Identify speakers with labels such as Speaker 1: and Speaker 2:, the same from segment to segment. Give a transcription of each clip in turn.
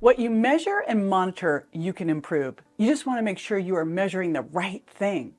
Speaker 1: What you measure and monitor, you can improve. You just want to make sure you are measuring the right thing.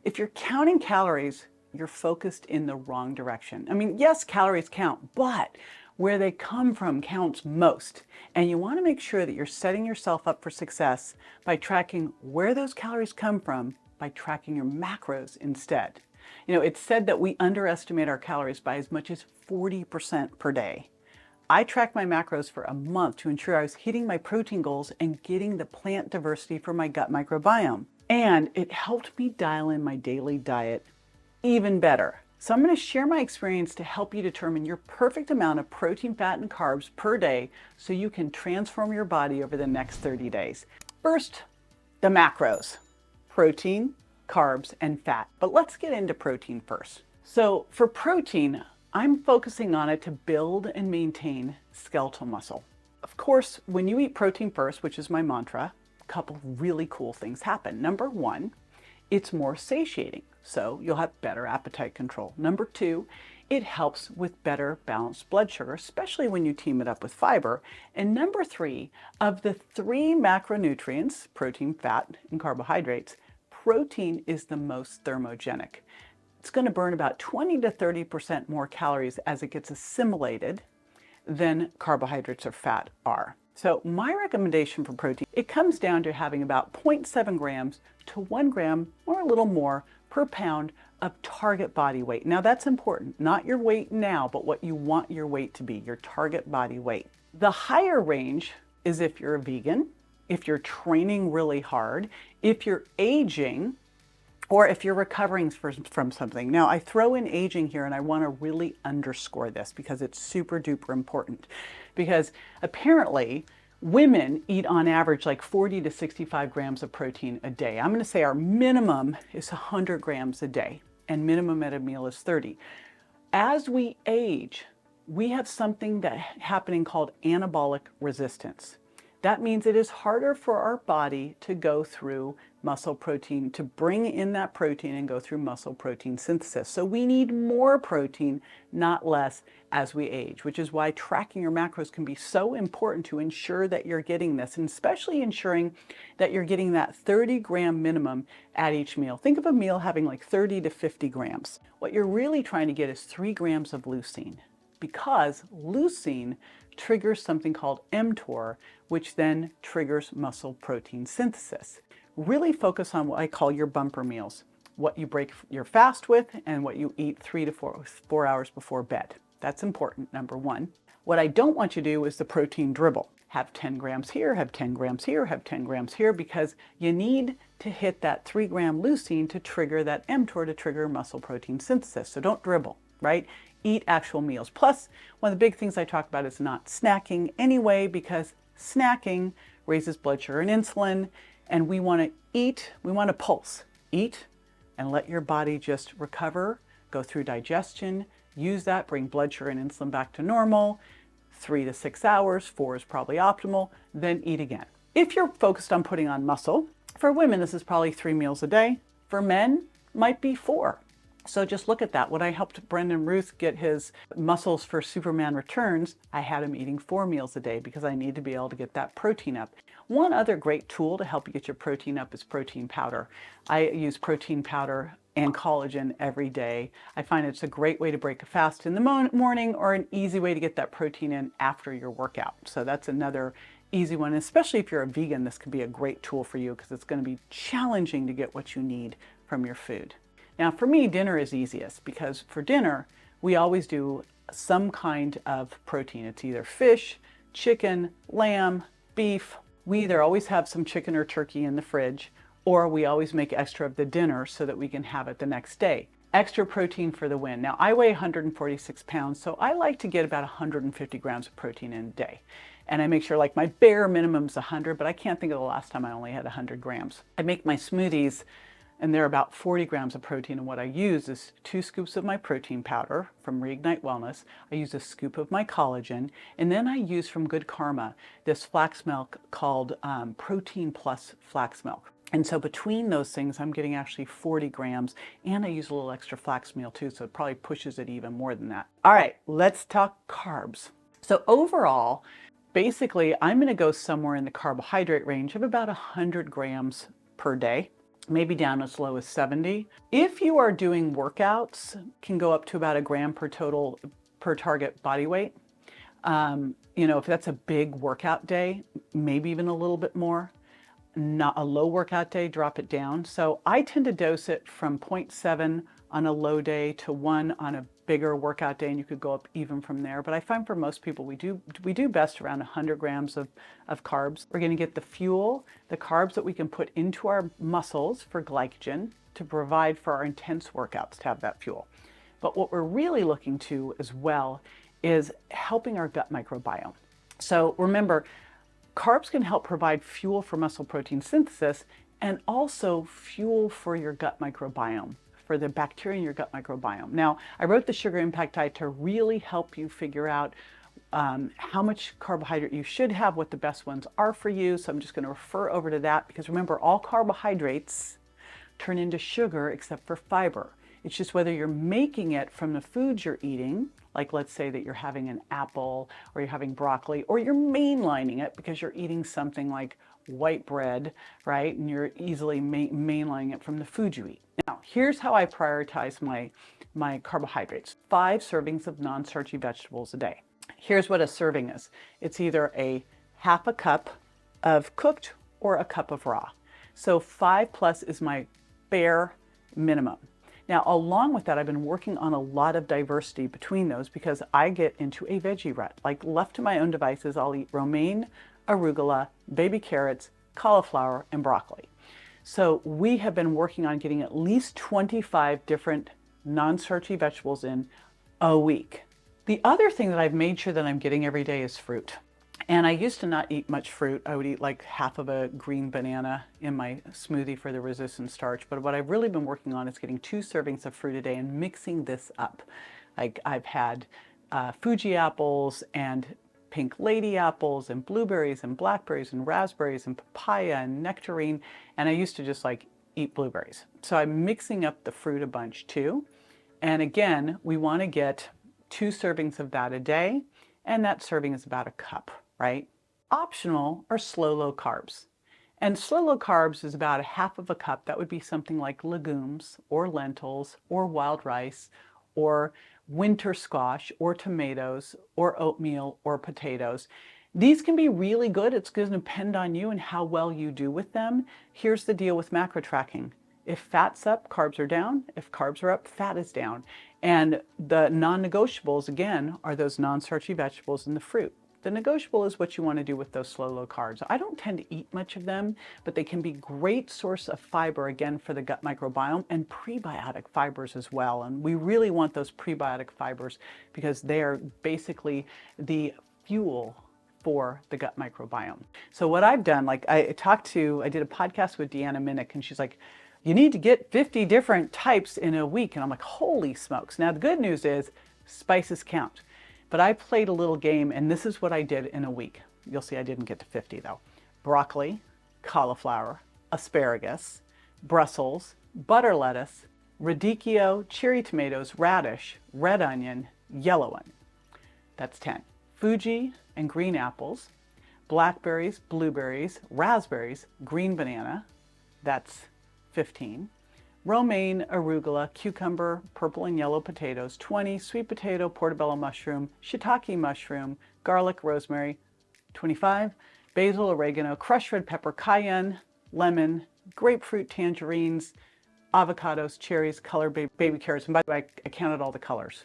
Speaker 1: If you're counting calories, you're focused in the wrong direction. I mean, yes, calories count, but where they come from counts most. And you want to make sure that you're setting yourself up for success by tracking where those calories come from, by tracking your macros instead. You know, it's said that we underestimate our calories by as much as 40% per day. I tracked my macros for a month to ensure I was hitting my protein goals and getting the plant diversity for my gut microbiome. And it helped me dial in my daily diet even better. So I'm going to share my experience to help you determine your perfect amount of protein, fat, and carbs per day so you can transform your body over the next 30 days. First, the macros: protein, carbs, and fat. But let's get into protein first. So for protein, I'm focusing on it to build and maintain skeletal muscle. Of course, when you eat protein first, which is my mantra, a couple really cool things happen. Number one, it's more satiating, so you'll have better appetite control. Number two, it helps with better balanced blood sugar, especially when you team it up with fiber. And number three, of the three macronutrients, protein, fat, and carbohydrates, protein is the most thermogenic. It's going to burn about 20 to 30% more calories as it gets assimilated than carbohydrates or fat are. So my recommendation for protein, it comes down to having about 0.7 grams to 1 gram or a little more per pound of target body weight. Now that's important, not your weight now, but what you want your weight to be, your target body weight. The higher range is if you're a vegan, if you're training really hard, if you're aging, or if you're recovering from something. Now, I throw in aging here, and I want to really underscore this because it's super duper important. Because apparently, women eat on average like 40 to 65 grams of protein a day. I'm going to say our minimum is 100 grams a day, and minimum at a meal is 30. As we age, we have something that happening called anabolic resistance. That means it is harder for our body to go through muscle protein, to bring in that protein and go through muscle protein synthesis. So we need more protein, not less, as we age, which is why tracking your macros can be so important to ensure that you're getting this, and especially ensuring that you're getting that 30-gram minimum at each meal. Think of a meal having like 30 to 50 grams. What you're really trying to get is 3 grams of leucine, because leucine triggers something called mTOR, which then triggers muscle protein synthesis. Really focus on what I call your bumper meals, what you break your fast with and what you eat 3 to 4 hours before bed. That's important, number one. What I don't want you to do is the protein dribble. Have 10 grams here, have 10 grams here, have 10 grams here, because you need to hit that 3-gram leucine to trigger that mTOR, to trigger muscle protein synthesis. So don't dribble, right? Eat actual meals. Plus, one of the big things I talk about is not snacking anyway, because snacking raises blood sugar and insulin, and we want to eat, we want to pulse. Eat and let your body just recover, go through digestion, use that, bring blood sugar and insulin back to normal. 3 to 6 hours, 4 is probably optimal, then eat again. If you're focused on putting on muscle, for women, this is probably 3 meals a day. For men, might be 4. So just look at that. When I helped Brendan Ruth get his muscles for Superman Returns, I had him eating 4 meals a day because I need to be able to get that protein up. One other great tool to help you get your protein up is protein powder. I use protein powder and collagen every day. I find it's a great way to break a fast in the morning, or an easy way to get that protein in after your workout. So that's another easy one. Especially if you're a vegan, this could be a great tool for you because it's going to be challenging to get what you need from your food. Now for me, dinner is easiest because for dinner, we always do some kind of protein. It's either fish, chicken, lamb, beef. We either always have some chicken or turkey in the fridge, or we always make extra of the dinner so that we can have it the next day. Extra protein for the win. Now I weigh 146 pounds, so I like to get about 150 grams of protein in a day. And I make sure like my bare minimum is 100, but I can't think of the last time I only had 100 grams. I make my smoothies and they're about 40 grams of protein, and what I use is 2 scoops of my protein powder from Reignite Wellness. I use a scoop of my collagen, and then I use from Good Karma this flax milk called Protein Plus Flax Milk. And so between those things, I'm getting actually 40 grams, and I use a little extra flax meal too, so it probably pushes it even more than that. All right, let's talk carbs. So overall, Basically, I'm going to go somewhere in the carbohydrate range of about 100 grams per day, maybe down as low as 70. If you are doing workouts, can go up to about a gram per total per target body weight. If that's a big workout day, maybe even a little bit more. Not a low workout day, drop it down. So I tend to dose it from 0.7 on a low day to 1 on a bigger workout day, and you could go up even from there. But I find for most people, we do best around 100 grams of carbs. We're going to get the fuel, the carbs that we can put into our muscles for glycogen to provide for our intense workouts to have that fuel. But what we're really looking to as well is helping our gut microbiome. So remember, carbs can help provide fuel for muscle protein synthesis and also fuel for your gut microbiome, for the bacteria in your gut microbiome. Now, I wrote the Sugar Impact Diet to really help you figure out how much carbohydrate you should have, what the best ones are for you. So I'm just going to refer over to that because remember, all carbohydrates turn into sugar except for fiber. It's just whether you're making it from the foods you're eating, like let's say that you're having an apple or you're having broccoli, or you're mainlining it because you're eating something like white bread, right? And you're easily mainlining it from the food you eat. Now, here's how I prioritize my carbohydrates. 5 servings of non-starchy vegetables a day. Here's what a serving is. It's either a half a cup of cooked or a cup of raw. So 5 plus is my bare minimum. Now, along with that, I've been working on a lot of diversity between those because I get into a veggie rut. Like left to my own devices, I'll eat romaine, arugula, baby carrots, cauliflower, and broccoli. So we have been working on getting at least 25 different non-starchy vegetables in a week. The other thing that I've made sure that I'm getting every day is fruit. And I used to not eat much fruit. I would eat like half of a green banana in my smoothie for the resistant starch. But what I've really been working on is getting 2 servings of fruit a day and mixing this up. Like I've had Fuji apples and pink lady apples and blueberries and blackberries and raspberries and papaya and nectarine. And I used to just like eat blueberries. So I'm mixing up the fruit a bunch too. And again, we want to get 2 servings of that a day. And that serving is about a cup, right? Optional are slow, low carbs. And slow, low carbs is about a half of a cup. That would be something like legumes or lentils or wild rice or winter squash or tomatoes or oatmeal or potatoes. These can be really good. It's going to depend on you and how well you do with them. Here's the deal with macro tracking. If fat's up, carbs are down. If carbs are up, fat is down. And the non-negotiables, again, are those non-starchy vegetables and the fruit. The negotiable is what you want to do with those slow, low carbs. I don't tend to eat much of them, but they can be great source of fiber, again, for the gut microbiome and prebiotic fibers as well. And we really want those prebiotic fibers because they are basically the fuel for the gut microbiome. So what I've done, like I did a podcast with Deanna Minnick, and she's like, you need to get 50 different types in a week. And I'm like, holy smokes. Now, the good news is spices count. But I played a little game, and this is what I did in a week. You'll see I didn't get to 50, though. Broccoli, cauliflower, asparagus, Brussels, butter lettuce, radicchio, cherry tomatoes, radish, red onion, yellow onion. That's 10. Fuji and green apples, blackberries, blueberries, raspberries, green banana. That's 15. Romaine, arugula, cucumber, purple and yellow potatoes, 20. Sweet potato, portobello mushroom, shiitake mushroom, garlic, rosemary, 25. Basil, oregano, crushed red pepper, cayenne, lemon, grapefruit, tangerines, avocados, cherries, colored baby carrots. And by the way, I counted all the colors.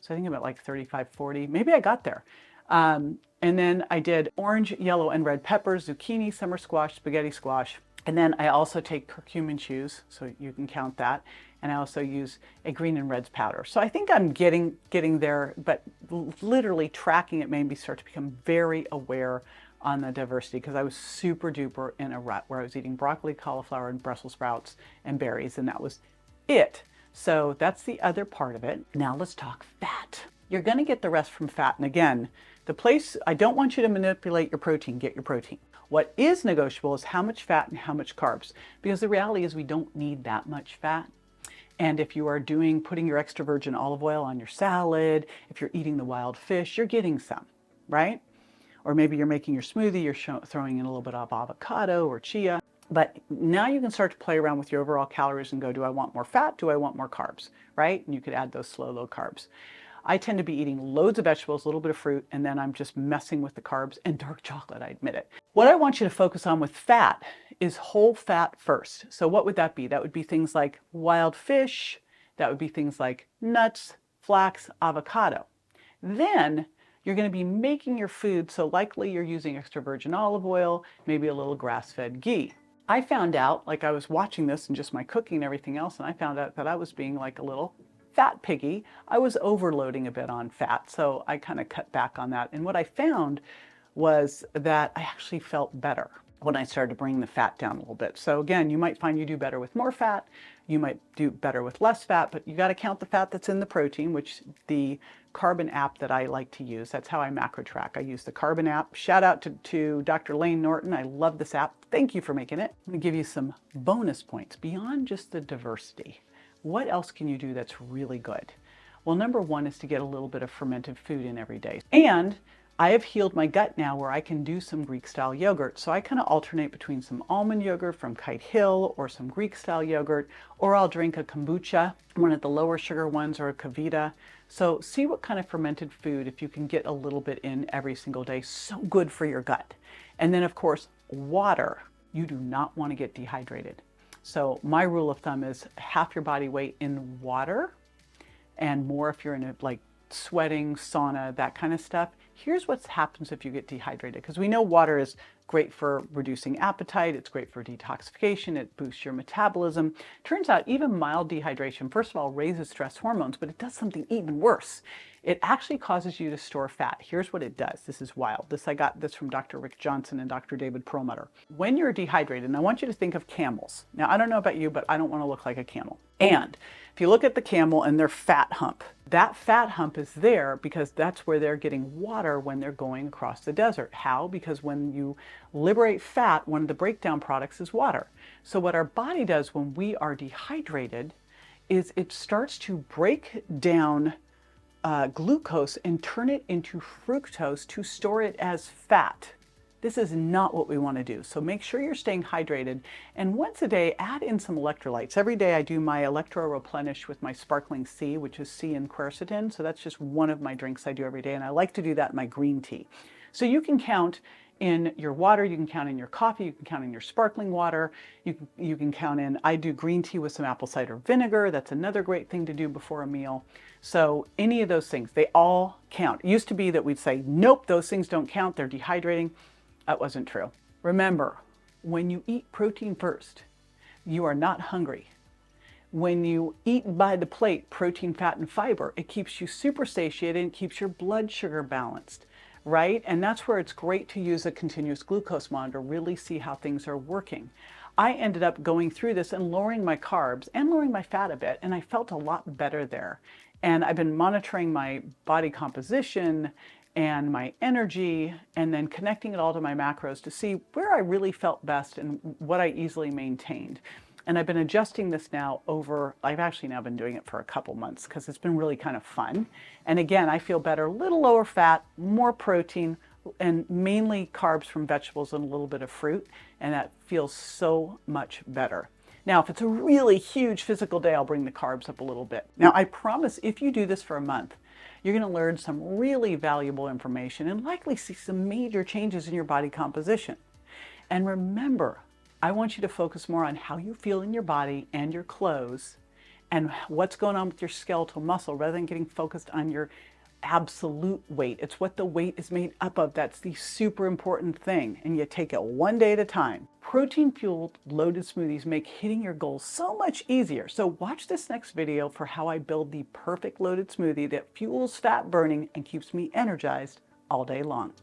Speaker 1: So I think about like 35, 40. Maybe I got there. And then I did orange, yellow, and red peppers, zucchini, summer squash, spaghetti squash. And then I also take curcumin chews, so you can count that. And I also use a green and reds powder. So I think I'm getting there, but literally tracking it made me start to become very aware on the diversity because I was super duper in a rut where I was eating broccoli, cauliflower, and Brussels sprouts and berries, and that was it. So that's the other part of it. Now let's talk fat. You're going to get the rest from fat. And again, the place, I don't want you to manipulate your protein, get your protein. What is negotiable is how much fat and how much carbs, because the reality is we don't need that much fat. And if you are putting your extra virgin olive oil on your salad, if you're eating the wild fish, you're getting some, right? Or maybe you're making your smoothie, you're throwing in a little bit of avocado or chia. But now you can start to play around with your overall calories and go, do I want more fat? Do I want more carbs? Right? And you could add those slow, low carbs. I tend to be eating loads of vegetables, a little bit of fruit, and then I'm just messing with the carbs and dark chocolate, I admit it. What I want you to focus on with fat is whole fat first. So what would that be? That would be things like wild fish. That would be things like nuts, flax, avocado. Then you're going to be making your food, so likely you're using extra virgin olive oil, maybe a little grass-fed ghee. I found out, like I was watching this and just my cooking and everything else, and I found out that I was being like a little fat piggy. I was overloading a bit on fat, so I kind of cut back on that. And what I found was that I actually felt better when I started to bring the fat down a little bit. So again, you might find you do better with more fat, you might do better with less fat, but you got to count the fat that's in the protein, which the Carbon app that I like to use. That's how I macro track. I use the Carbon app. Shout out to Dr. Lane Norton. I love this app. Thank you for making it. I'm going to give you some bonus points beyond just the diversity. What else can you do that's really good? Well, number one is to get a little bit of fermented food in every day. And I have healed my gut now where I can do some Greek-style yogurt. So I kind of alternate between some almond yogurt from Kite Hill or some Greek-style yogurt, or I'll drink a kombucha, one of the lower sugar ones, or a Kavita. So see what kind of fermented food, if you can get a little bit in every single day, so good for your gut. And then of course, water. You do not want to get dehydrated. So my rule of thumb is half your body weight in water and more if you're in a like sweating, sauna, that kind of stuff. Here's what happens if you get dehydrated, because we know water is great for reducing appetite, it's great for detoxification, it boosts your metabolism. Turns out even mild dehydration, first of all, raises stress hormones, but it does something even worse. It actually causes you to store fat. Here's what it does. This is wild. I got this from Dr. Rick Johnson and Dr. David Perlmutter. When you're dehydrated, and I want you to think of camels. Now, I don't know about you, but I don't want to look like a camel. And if you look at the camel and their fat hump, that fat hump is there because that's where they're getting water when they're going across the desert. How? Because when you liberate fat, one of the breakdown products is water. So what our body does when we are dehydrated is it starts to break down glucose and turn it into fructose to store it as fat. This is not what we want to do. So make sure you're staying hydrated. And once a day, add in some electrolytes. Every day I do my electro replenish with my sparkling C, which is C and quercetin. So that's just one of my drinks I do every day. And I like to do that in my green tea. So you can count in your water, you can count in your coffee, you can count in your sparkling water, you can count in, I do green tea with some apple cider vinegar. That's another great thing to do before a meal. So any of those things, they all count. It used to be that we'd say, nope, those things don't count, they're dehydrating. That wasn't true. Remember, when you eat protein first, you are not hungry. When you eat by the plate, protein, fat, and fiber, it keeps you super satiated and keeps your blood sugar balanced, right? And that's where it's great to use a continuous glucose monitor, really see how things are working. I ended up going through this and lowering my carbs and lowering my fat a bit, and I felt a lot better there. And I've been monitoring my body composition and my energy, and then connecting it all to my macros to see where I really felt best and what I easily maintained. And I've been adjusting this now I've actually now been doing it for a couple months because it's been really kind of fun. And again, I feel better, a little lower fat, more protein, and mainly carbs from vegetables and a little bit of fruit. And that feels so much better. Now, if it's a really huge physical day, I'll bring the carbs up a little bit. Now, I promise if you do this for a month, you're going to learn some really valuable information and likely see some major changes in your body composition. And remember, I want you to focus more on how you feel in your body and your clothes and what's going on with your skeletal muscle rather than getting focused on your absolute weight. It's what the weight is made up of. That's the super important thing. And you take it one day at a time. Protein-fueled loaded smoothies make hitting your goals so much easier. So watch this next video for how I build the perfect loaded smoothie that fuels fat burning and keeps me energized all day long.